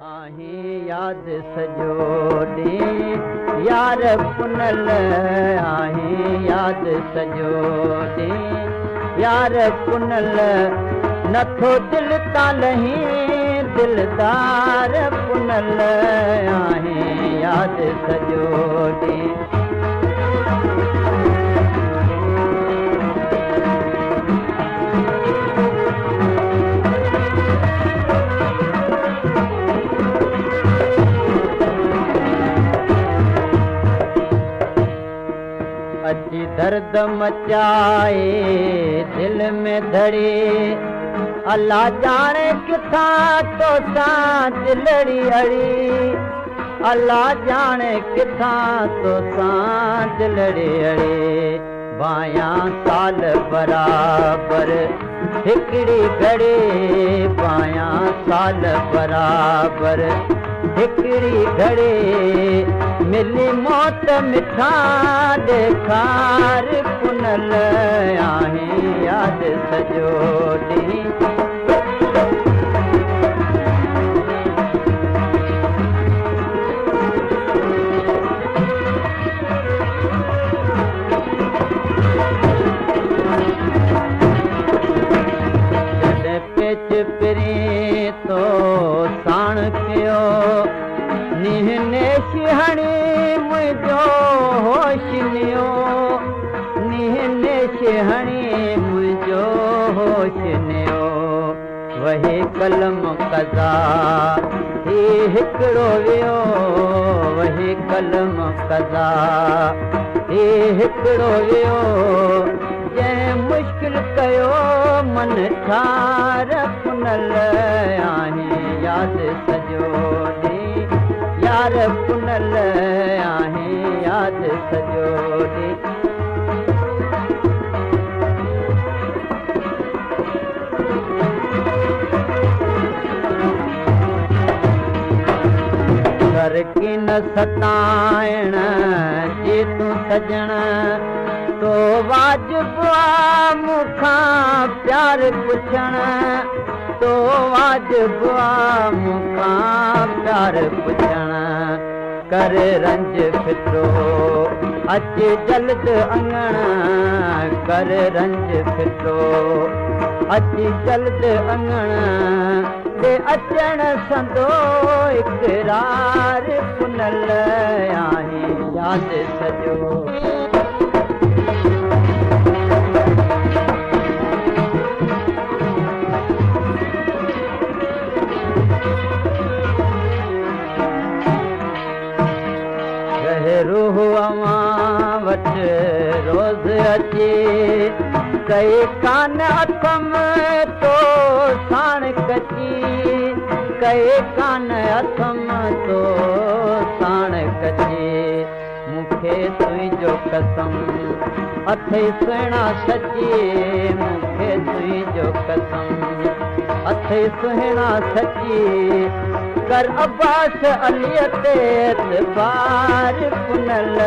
आहीं याद सजोड़ी यार पुनल आहीं याद सजोड़ी यार पुनल नथो दिल तालही दिलदार पुनल आहीं याद सजोड़ी अची दर्द मचाए दिल में धड़े अल्लाह जाने किथा तो सां दिलड़ी अड़ी अल्लाह जाने किथा तो सां दिलड़ी अड़ी बायां साल बराबर हिकड़ी घड़ी बायां साल बराबर हिकड़ी घड़ी मिली मौत मिठा देखार पुनल आहीं याद सजोड़ी पेच पिरी तो साण कयो निहने शिहणी मुंहिंजो होश नियो निहने शिहणी मुंहिंजो होश नियो वही कलम कज़ा ही हिकिड़ो वियो वही कलम कज़ा ही हिकिड़ो वियो जंहिं मुश्किल कयो मन ठार पुनल आहीं याद सजोड़ी यार पुनल आहीं याद सजोड़ी कर की न सताइण जे तूं सजण तो वाजिब आ मूंखां प्यार पुछण तो वाजिब आ मूंखां प्यार पुछण कर रंज फिटो अच जल्द अंगण कर रंज फिटो अच जल्द अंगण ते अचण संदो इकरार पुनल आहीं याद सजोड़ी रूह अवां वटि रोज़ अचे कई कान अथम तो साण कची कई कान अथम तो साण कची मूंखे तुंहिंजो कसम अथई सुहिणा सची मूंखे तुंहिंजो कसम अथई सुहिणा सची कर अब्बास अलीअ ते एतबार पुनल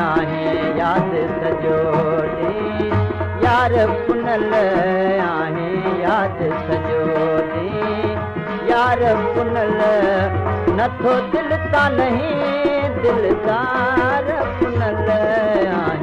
आहीं याद सजोड़ी यार पुनल आहीं याद सजोड़ी यार पुनल नथो दिल तालही दिलदार पुनल आहीं